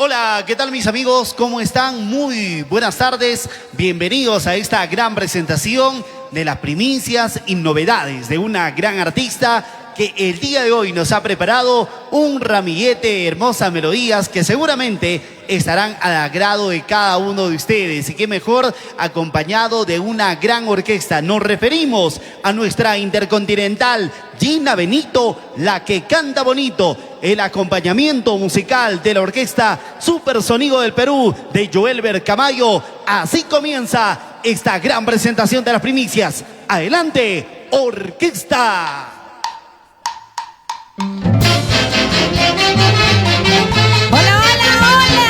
Hola, ¿qué tal mis amigos? ¿Cómo están? Muy buenas tardes. Bienvenidos a esta gran presentación de las primicias y novedades de una gran artista que el día de hoy nos ha preparado un ramillete de hermosas melodías que seguramente estarán al agrado de cada uno de ustedes. Y qué mejor acompañado de una gran orquesta. Nos referimos a nuestra intercontinental Gina Benito, la que canta bonito. El acompañamiento musical de la orquesta Super Sonido del Perú de Joel Bercamayo. Así comienza esta gran presentación de las primicias. Adelante, orquesta. Hola, hola, hola.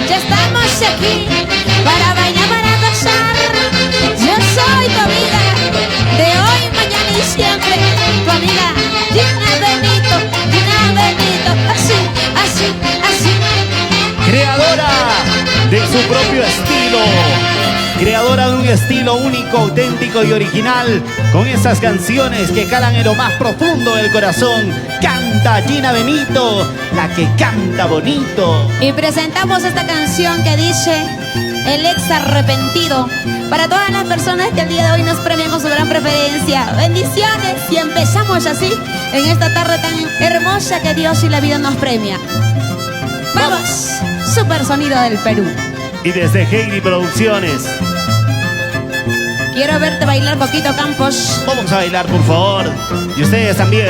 Ya estamos aquí para bailar, para gozar. Yo soy tu amiga de hoy, mañana y siempre. Tu amiga Gina Benito, Gina Benito. Así, así, así. Creadora de su propio estilo. Creadora de un estilo único, auténtico y original, con esas canciones que calan en lo más profundo del corazón. Canta Gina Benito, la que canta bonito. Y presentamos esta canción que dice El ex arrepentido, para todas las personas que el día de hoy nos premian con su gran preferencia. Bendiciones, y empezamos así en esta tarde tan hermosa que Dios y la vida nos premia. ¡Vamos! Super Sonido del Perú. Y desde Heidi Producciones. Quiero verte bailar poquito, Campos. Vamos a bailar, por favor. Y ustedes también.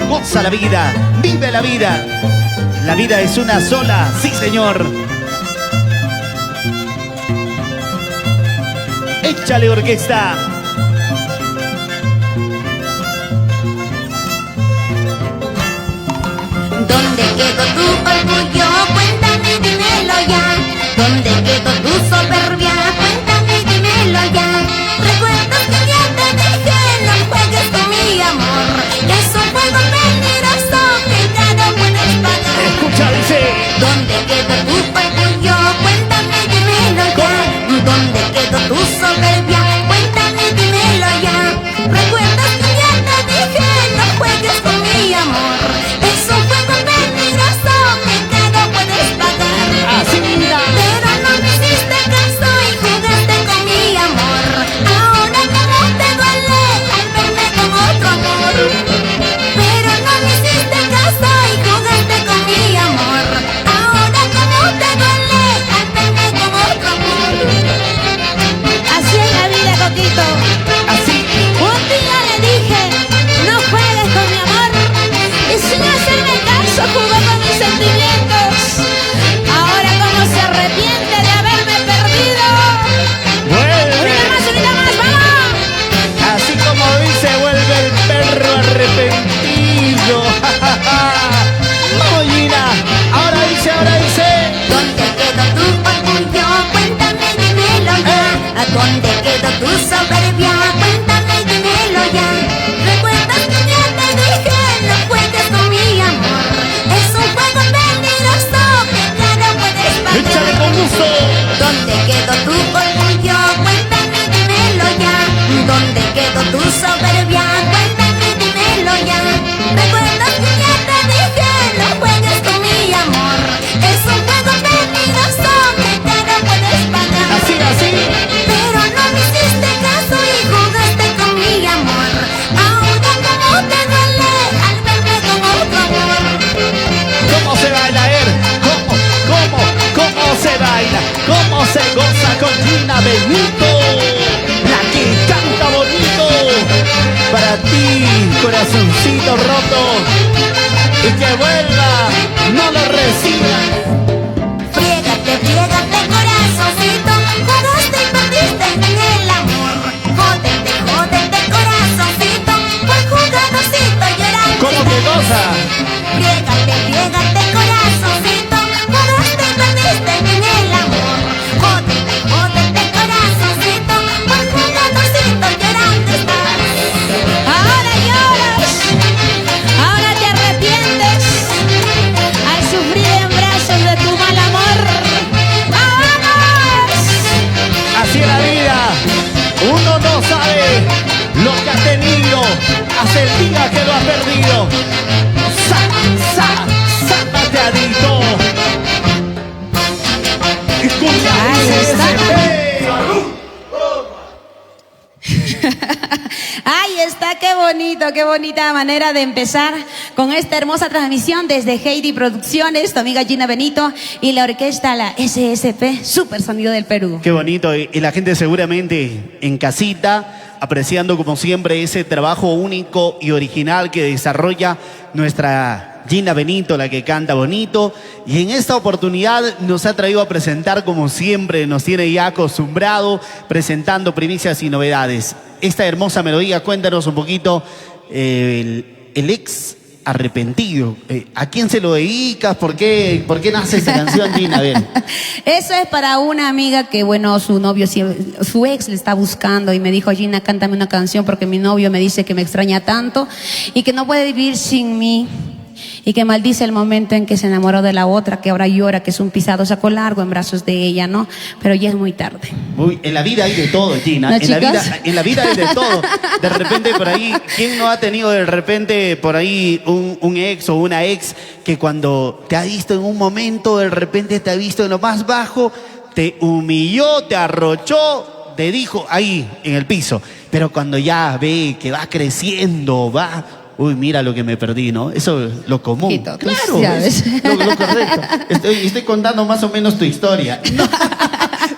Goza la vida, vive la vida. La vida es una sola, sí señor. Échale, orquesta. ¿Dónde quedó tu orgullo? Cuéntame, dímelo ya. ¿Dónde quedó tu soberbia? Cuéntame, dímelo ya. ¿Recuerdas que ya te dije no juegues con mi amor? Que es un juego peligroso que ya no puedes pagar. Escucha, dice. ¿Dónde quedó tu orgullo? Cuéntame, dímelo ya. ¿Dónde quedó tu soberbia? Cuéntame, dímelo ya. ¿Recuerdas que ya te dije no juegues con mi amor? Es un juego peligroso que ya no puedes pagar. Así mira. Pero no me hiciste caso y jugaste con mi amor. Ahora cómo te duele al verme con otro amor. Pero no me hiciste caso y jugaste con mi amor. Ahora cómo te duele al verme con otro amor. Así es la vida, Coquito. Así. Un día le dije, no juegues con mi amor. Y sin hacerme caso jugó con mis sentimientos. Ahora como se arrepiente de haberme perdido. Vuelve. Unida más, vamos. Así como dice, vuelve el perro arrepentido. Vamos, Gina. Ahora dice, ahora dice. ¿Dónde quedó tu orgullo? Cuéntame, dímelo ya. ¿A dónde quedó tu soberbia? Cuéntame, dímelo ya. ¿Recuerdas que ya te dije no juegues con mi amor? Es un juego peligroso que ya no puedes Échale pagar. con gusto. ¿Dónde quedó tu orgullo? Cuéntame, dímelo ya. ¿Dónde quedó tu soberbia? Cuéntame, dímelo ya. ¿Recuerdas que ya te dije no juegues con mi amor? Es un juego peligroso que ya no puedes pagar. Así, así. Pero no me hiciste caso y jugaste con mi amor. Ahora cómo te duele al verme con otro amor. ¿Cómo se baila él? ¿Cómo se baila? ¿Cómo se goza con Gina Benito? La que canta bonito. Para ti, corazoncito roto. Y que vuelva, no lo reciba. Friégate, friégate, corazoncito. Jugaste y perdiste en el amor. Jódete, jódete, corazoncito. Por jugadorcito llorando. ¿Cómo que goza? Friégate, friégate, corazoncito. Jugaste y perdiste en el amor. Jódete, jódete, corazoncito. Por jugadorcito llorando estás. Ahora lloras. Ahora te arrepientes al sufrir en brazos de tu mal amor. ¡Vamos! Así es la vida. Uno no sabe lo que ha tenido hasta el día que lo ha perdido. Sácate adicto. está, qué bonita manera de empezar con esta hermosa transmisión desde Heidi Producciones, tu amiga Gina Benito y la orquesta, la SSP, Super Sonido del Perú. Qué bonito, y la gente seguramente en casita, apreciando como siempre ese trabajo único y original que desarrolla nuestra Gina Benito, la que canta bonito, y en esta oportunidad nos ha traído a presentar como siempre, nos tiene ya acostumbrado, presentando primicias y novedades. Esta hermosa melodía, cuéntanos un poquito, el ex arrepentido. ¿A quién se lo dedicas? ¿Por qué nace esta canción, Gina? A ver. Eso es para una amiga que, bueno, su novio, su ex le está buscando y me dijo, Gina, cántame una canción porque mi novio me dice que me extraña tanto y que no puede vivir sin mí. Y que maldice el momento en que se enamoró de la otra, que ahora llora, que es un pisado saco largo en brazos de ella, ¿no? Pero ya es muy tarde. Uy, en la vida hay de todo, Gina. ¿No, en la vida hay de todo. De repente por ahí, ¿quién no ha tenido de repente por ahí un ex o una ex que cuando te ha visto en un momento, de repente te ha visto en lo más bajo, te humilló, te arrochó, te dijo ahí en el piso? Pero cuando ya ve que va creciendo, uy, mira lo que me perdí, ¿no? Eso es lo común. Quito, claro, es lo correcto. Estoy contando más o menos tu historia.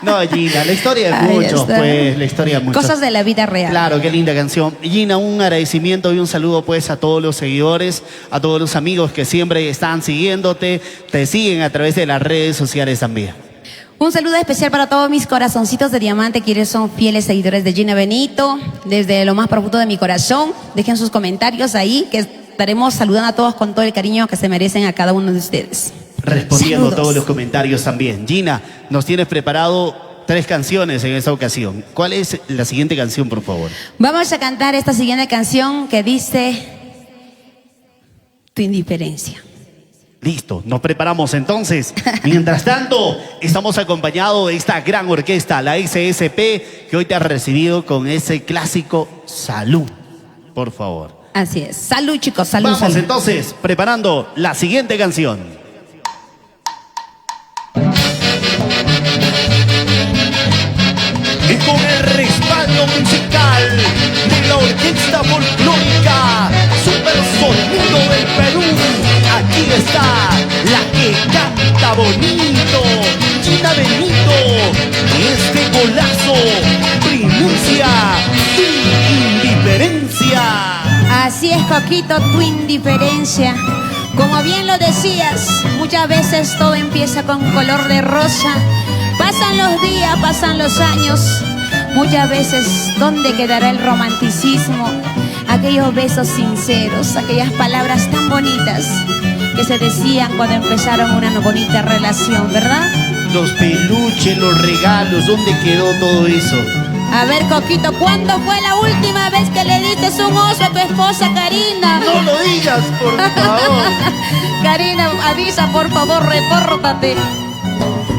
No, Gina, la historia de muchos, pues, la historia de muchos. Cosas de la vida real. Claro, qué linda canción. Gina, un agradecimiento y un saludo, pues, a todos los seguidores, a todos los amigos que siempre están siguiéndote, te siguen a través de las redes sociales también. Un saludo especial para todos mis corazoncitos de diamante, quienes son fieles seguidores de Gina Benito, desde lo más profundo de mi corazón. Dejen sus comentarios ahí, que estaremos saludando a todos con todo el cariño que se merecen a cada uno de ustedes. Respondiendo Saludos. todos los comentarios también. Gina, nos tienes preparado 3 canciones en esta ocasión. ¿Cuál es la siguiente canción, por favor? Vamos a cantar esta siguiente canción que dice Tu indiferencia. Listo, nos preparamos entonces. Mientras tanto, estamos acompañados de esta gran orquesta, la SSP, que hoy te ha recibido con ese clásico Salud, por favor. Así es. Salud, chicos, salud. Vamos salud. entonces, preparando la siguiente canción. Y con el respaldo musical de la Orquesta Folclórica Super Sonido del Perú, aquí está la que canta bonito, Gina Benito, y este golazo, primicia y indiferencia. Así es, Coquito, tu indiferencia. Como bien lo decías, muchas veces todo empieza con color de rosa. Pasan los días, pasan los años. Muchas veces, ¿dónde quedará el romanticismo? Aquellos besos sinceros, aquellas palabras tan bonitas que se decían cuando empezaron una bonita relación, ¿verdad? Los peluches, los regalos, ¿dónde quedó todo eso? A ver, Coquito, ¿cuándo fue la última vez que le diste un oso a tu esposa, Karina? No lo digas, por favor. Karina, avisa, por favor, repórtate.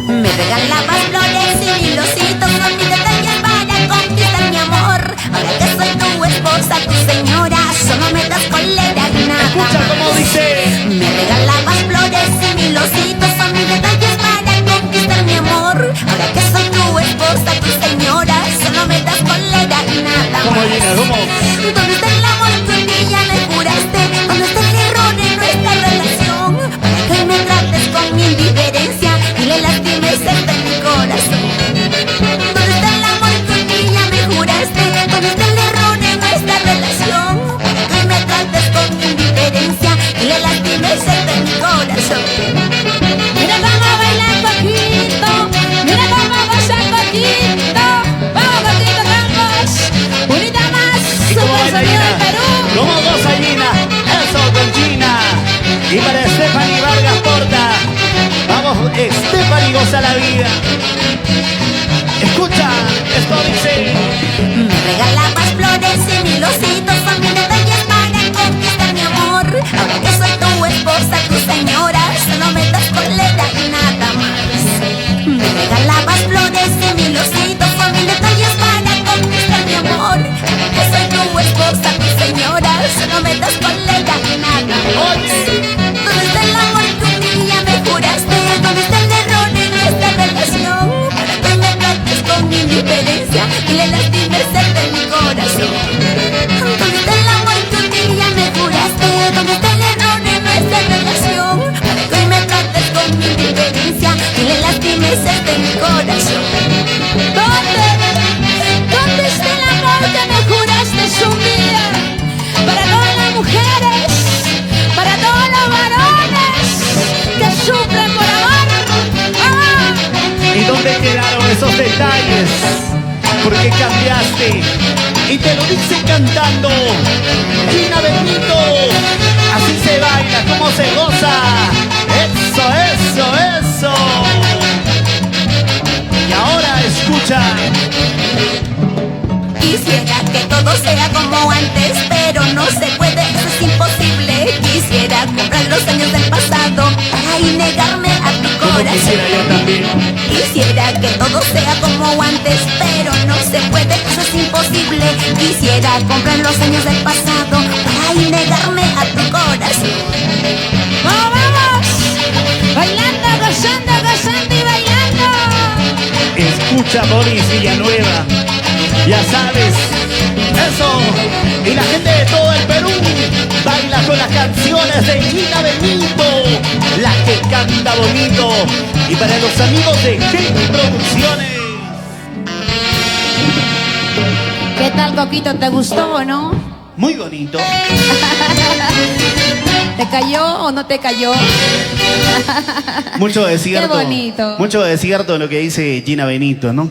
Me regalabas flores y hilositos con mis detalles para conquistar mi amor. Ahora que soy tu esposa, tu señora, solo me das colera y nada. Escucha cómo dice. Me regalabas flores y hilositos con mis detalles para conquistar mi amor. Ahora que soy tu esposa, tu señora, solo me das colera y nada. ¿Cómo, Gina? ¿Cómo? ¿Dónde está el amor que un día me juraste? ¿Dónde está el error en nuestra relación? Para que me trates con mi indiferencia y le lastimes hasta mi corazón. ¿Dónde está el amor que un día me juraste? ¿Dónde está el error en nuestra relación? Para que me trates con mi indiferencia y le lastimes hasta mi corazón. Mira cómo baila Coquito, mira cómo goza Coquito. Vamos, Coquito, vamos. Unita más, ¿Y cómo Super baila Sonido Gina? del Perú. ¿Cómo goza Gina? Eso con Gina. Y para Stephanie Vargas Porta. Vamos, Stephanie, goza la vida. Escucha, esto dice. Me regalabas flores y mil ositos con mil detalles para conquistar mi amor. Ahora que soy tu esposa, tu señora, solo me das colera y nada más. Me regalabas flores y mil ositos con mil detalles para conquistar mi amor. Ahora que soy tu esposa, tu señora, solo me das colera y nada más. ¿Dónde está el amor que un día me juraste? ¿Dónde está el error en nuestra relación? Para que me trates con mi indiferencia que cambiaste. Y te lo dice cantando Gina Benito. Así se baila, como se goza. Eso, eso, eso. Y ahora escucha. Quisiera que todo sea como antes, pero no se puede, eso es imposible. Quisiera comprar los años del pasado para y negarme a tu Como corazón. quisiera yo también. Quisiera que todo sea como antes, pero no se puede, eso es imposible. Quisiera comprar los años del pasado para y negarme a tu corazón. ¡Vamos, vamos! Bailando, gozando y bailando. Escucha Boris Villanueva. Ya sabes, eso. Y la gente de todo el Perú baila con las canciones de Gina Benito, la que canta bonito. Y para los amigos de G Producciones. ¿Qué tal, Coquito? ¿Te gustó o no? Muy bonito. ¿Te cayó o no te cayó? Mucho de cierto. Qué bonito. Mucho de cierto lo que dice Gina Benito, ¿no?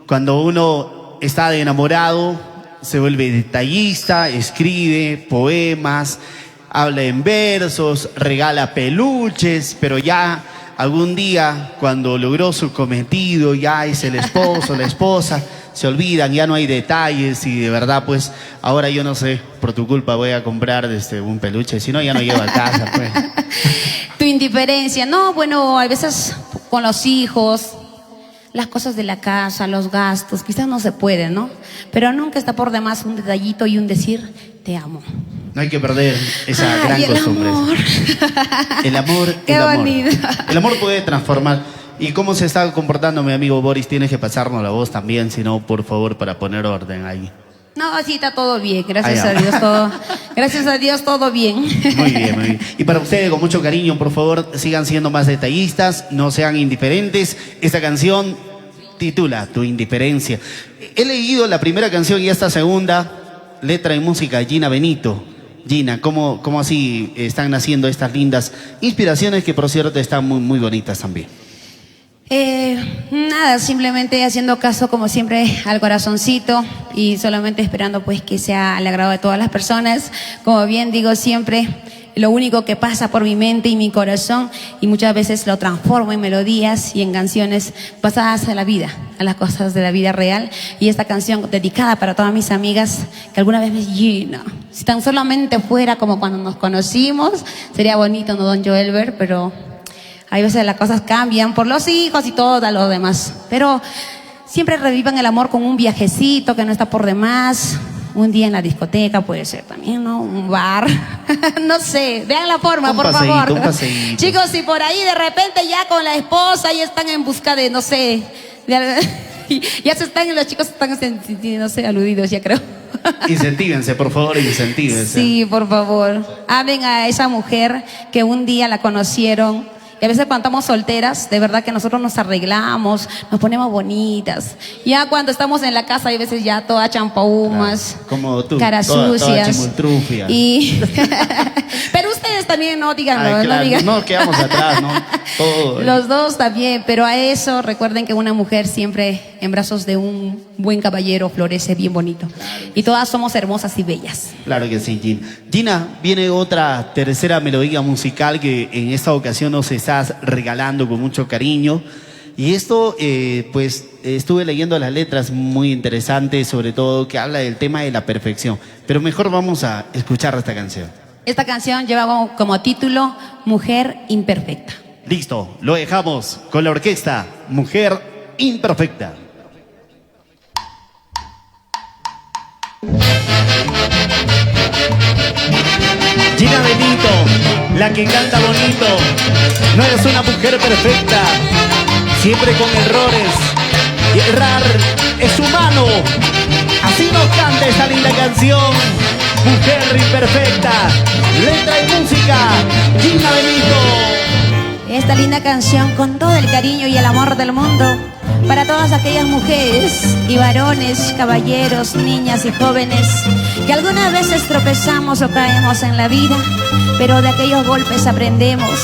Cuando uno está de enamorado, se vuelve detallista, escribe poemas, habla en versos, regala peluches, pero ya algún día, cuando logró su cometido, ya es el esposo, la esposa, se olvidan, ya no hay detalles y de verdad, pues, ahora yo no sé, por tu culpa voy a comprar un peluche, si no, ya no llevo a casa, pues. Tu indiferencia. No, bueno, a veces con los hijos, las cosas de la casa, los gastos, quizás no se pueden, ¿no? Pero nunca está por demás un detallito y un decir, te amo. No hay que perder esa gran Ay, el costumbre. amor. El amor, Qué el amor. bonito. El amor puede transformar. ¿Y cómo se está comportando mi amigo Boris? Tienes que pasarnos la voz también, si no, por favor, para poner orden ahí. No, sí, está todo bien, gracias Ah, ya. a Dios, gracias a Dios, todo bien. Muy bien, muy bien. Y para ustedes, con mucho cariño, por favor, sigan siendo más detallistas, no sean indiferentes. Esta canción titula Tu indiferencia. He leído la primera canción y esta segunda, letra y música, Gina Benito. Gina, ¿cómo así están naciendo estas lindas inspiraciones que, por cierto, están muy, muy bonitas también? Nada, simplemente haciendo caso como siempre al corazoncito y solamente esperando pues que sea al agrado de todas las personas. Como bien digo siempre, lo único que pasa por mi mente y mi corazón y muchas veces lo transformo en melodías y en canciones pasadas a la vida, a las cosas de la vida real. Y esta canción dedicada para todas mis amigas que alguna vez me Gina, si tan solamente fuera como cuando nos conocimos, sería bonito, ¿no, don Joelber? Pero hay veces las cosas cambian por los hijos y todo lo demás. Pero siempre revivan el amor con un viajecito que no está por demás. Un día en la discoteca puede ser también, ¿no? Un bar. No sé, vean la forma, Un por paseíto, favor. un paseíto. Chicos, si por ahí de repente ya con la esposa ya están en busca de, no sé, ya se están, los chicos están, no sé, aludidos, ya creo. Incentívense, por favor, incentívense. Sí, por favor. Amen a esa mujer que un día la conocieron. Y a veces cuando estamos solteras, de verdad que nosotros nos arreglamos, nos ponemos bonitas. Ya cuando estamos en la casa, hay veces ya todas champaumas, Claro, como tú, caras toda sucias. chimultrufia. Y pero ustedes también, no díganlo, Ay, claro, no digan. no quedamos atrás, ¿no? Todo. Los dos también, pero a eso recuerden que una mujer siempre en brazos de un buen caballero florece bien bonito. Y todas somos hermosas y bellas. Claro que sí, Gina. Gina, viene otra tercera melodía musical que en esta ocasión nos estás regalando con mucho cariño. Y esto, pues, estuve leyendo las letras muy interesantes, sobre todo que habla del tema de la perfección. Pero mejor vamos a escuchar esta canción. Esta canción lleva como título Mujer Imperfecta. Listo, lo dejamos con la orquesta Mujer Imperfecta. Gina Benito, la que canta bonito, no es una mujer perfecta, siempre con errores, y errar es humano. Así nos canta esta linda canción, Mujer Imperfecta, letra y música, Gina Benito. Esta linda canción con todo el cariño y el amor del mundo para todas aquellas mujeres y varones, caballeros, niñas y jóvenes que algunas veces tropezamos o caemos en la vida, pero de aquellos golpes aprendemos,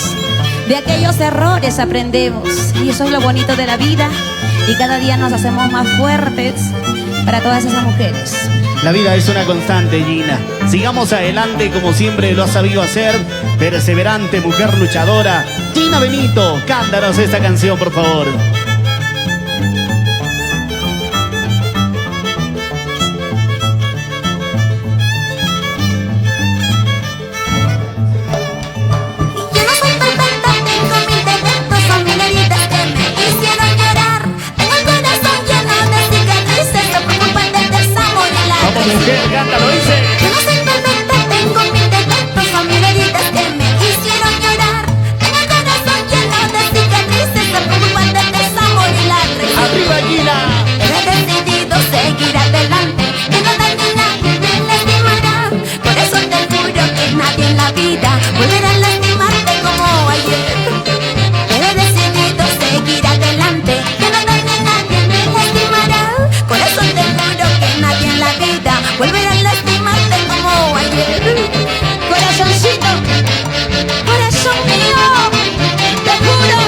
de aquellos errores aprendemos, y eso es lo bonito de la vida, y cada día nos hacemos más fuertes para todas esas mujeres. La vida es una constante, Gina. Sigamos adelante como siempre lo has sabido hacer. Perseverante, mujer luchadora. Gina Benito, cántanos esta canción, por favor. Yo no soy perfecta, tengo mil defectos, son mil heridas que me hicieron llorar. Tengo el corazón lleno de cicatrices, por culpa del desamor y la Vamos, mujer, cántalo, dice. Yo no soy perfecta, tengo mil defectos, son mil heridas que me hicieron llorar. Tengo el corazón lleno de cicatrices, por culpa del desamor y la traición. ¡Arriba, Gina! Pero he decidido seguir adelante, que no dañe a nadie, me lastimará. Por eso te juro que nadie en la vida volverá a lastimarte como ayer. Pero he decidido seguir adelante, que no dañe a nadie, me lastimará. Por eso te juro que nadie en la vida volverá a lastimarte como ayer. Corazoncito, corazón mío, te juro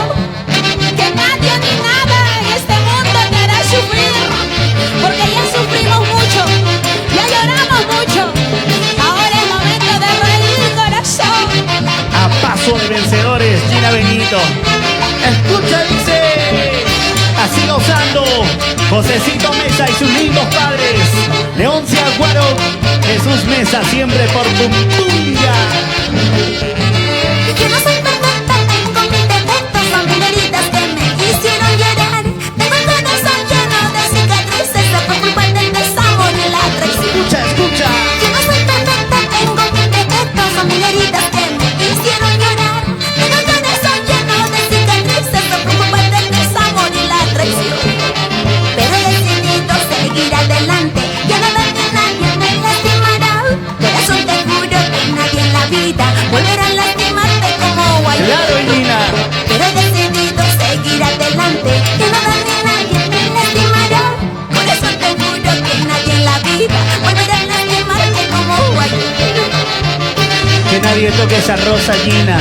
que nadie ni nada en este mundo te hará sufrir, porque ya sufrimos mucho, ya lloramos mucho. Ahora es momento de reír, corazón. A paso de vencedores, Gina Benito. Escucha, dice. Así gozando. Josecito Mesa y sus lindos padres. Leoncia Aguaro, Jesús Mesa, siempre por Pumpumbia. Yo no soy perfecta, tengo mil defectos, son mil heridas que me hicieron llorar. Tengo el corazón lleno de cicatrices, por culpa del desamor y la traición. Escucha, escucha. Yo no soy perfecta, tengo mil defectos, son mil heridas que me hicieron llorar. Tengo el corazón lleno de cicatrices, por culpa del desamor y la traición. Pero he decidido seguir adelante, que no dañe a nadie, me lastimará. Por eso te juro que nadie en la vida volverá a lastimarte como ayer. Claro, Gina. Pero he decidido seguir adelante, que no dañe a nadie, me lastimará. Por eso te juro que nadie en la vida volverá a lastimarte como ayer. Que nadie toque esa rosa, Gina.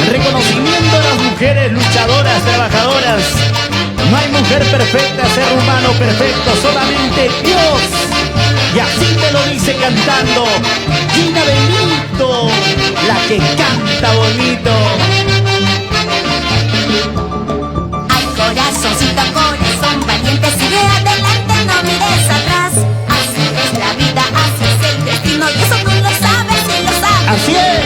El reconocimiento a las mujeres luchadoras, trabajadoras. No hay mujer perfecta, ser humano perfecto, solamente Dios. Y así te lo dice cantando Gina Benito, la que canta bonito. Ay, corazoncito, corazón valiente, sigue adelante, no mires atrás. Así es la vida, así es el destino, y eso tú lo sabes y lo sabes. Así es.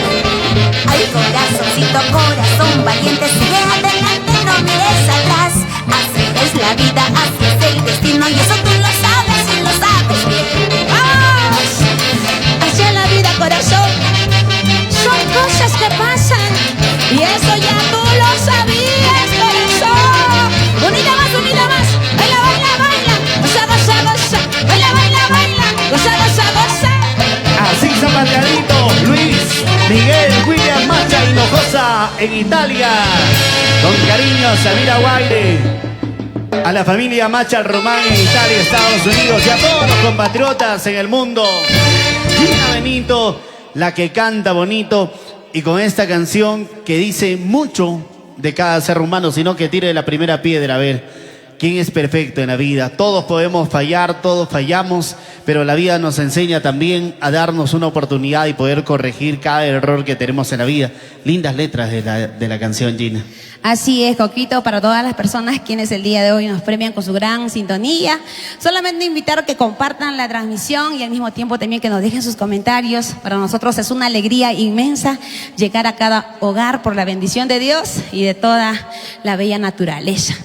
Ay, corazoncito, corazón valiente, sigue adelante, no mires atrás. Así es la vida, así es el destino, y eso tú lo sabes y lo sabes bien. ¡Vamos! Así es la vida, corazón. Son cosas que pasan y eso ya tú lo sabías, corazón. Unida más, baila, baila, baila, goza, goza, goza, baila, baila, baila, goza, goza, goza. Así zapateadito, Luis, Miguel, William Macha Hinojosa en Italia. Con cariño, Samira Guaire. A la familia Macha Román en Italia, Estados Unidos. Y a todos los compatriotas en el mundo. Gina Benito, la que canta bonito. Y con esta canción que dice mucho de cada ser humano, sino que tire la primera piedra. A ver, ¿quién es perfecto en la vida? Todos podemos fallar, todos fallamos, pero la vida nos enseña también a darnos una oportunidad y poder corregir cada error que tenemos en la vida. Lindas letras de la canción, Gina. Así es, Coquito, para todas las personas quienes el día de hoy nos premian con su gran sintonía. Solamente invitar a que compartan la transmisión y al mismo tiempo también que nos dejen sus comentarios. Para nosotros es una alegría inmensa llegar a cada hogar por la bendición de Dios y de toda la bella naturaleza.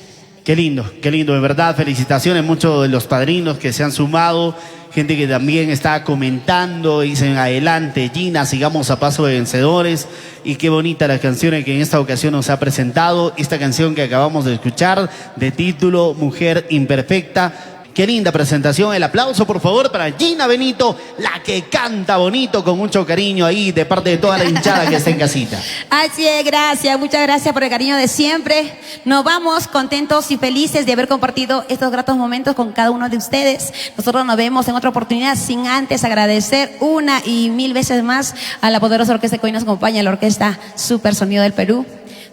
Qué lindo, de verdad, felicitaciones, muchos de los padrinos que se han sumado, gente que también está comentando, dicen adelante Gina, sigamos a paso de vencedores, y qué bonita las canciones que en esta ocasión nos ha presentado, esta canción que acabamos de escuchar, de título Mujer Imperfecta. Qué linda presentación, el aplauso por favor para Gina Benito, la que canta bonito con mucho cariño ahí de parte de toda la hinchada que está en casita. Así es, gracias, muchas gracias por el cariño de siempre. Nos vamos contentos y felices de haber compartido estos gratos momentos con cada uno de ustedes. Nosotros nos vemos en otra oportunidad sin antes agradecer una y mil veces más a la poderosa orquesta que hoy nos acompaña, la orquesta Super Sonido del Perú.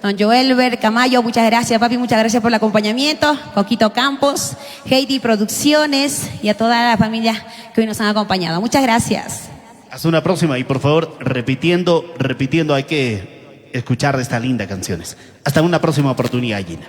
Don Joelber Camayo, muchas gracias, papi, muchas gracias por el acompañamiento. Coquito Campos, Heidi Producciones y a toda la familia que hoy nos han acompañado. Muchas gracias. Hasta una próxima y por favor, repitiendo, hay que escuchar estas lindas canciones. Hasta una próxima oportunidad, Gina.